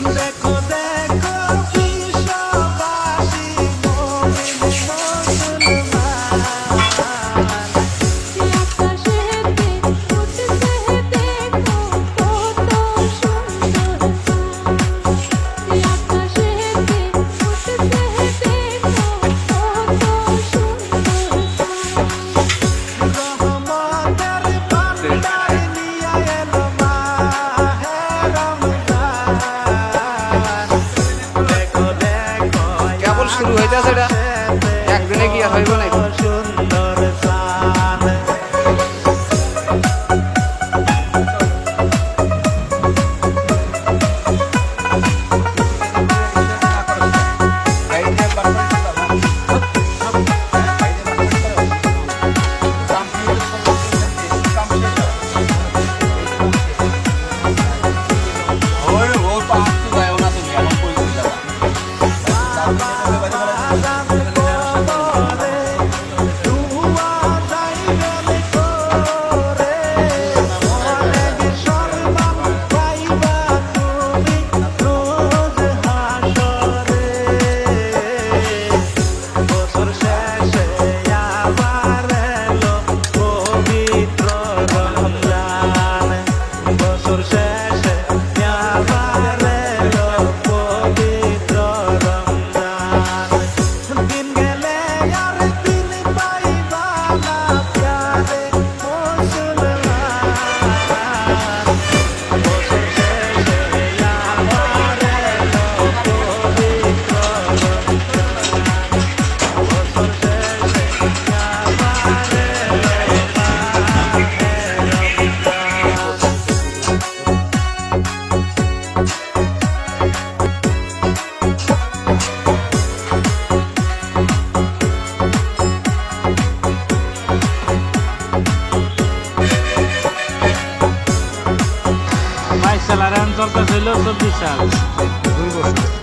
দেখো দেখো বিশ্ববাসী মুমিন মুসলমান আকাশেতে উঠছে দেখো কত সুন্দর আকাশেতে উঠছে দেখো কত সুন্দর রহমতের ভান্ডার নিয়ে এলো মাহে রমজান দেখো দেখো কেবল শুরু হইতেছে এটা একদিনে কি আর হইব না সুন্দর চাঁদ বাইশ সাল আর এখন চলতেছিল 24 সাল 2 বছর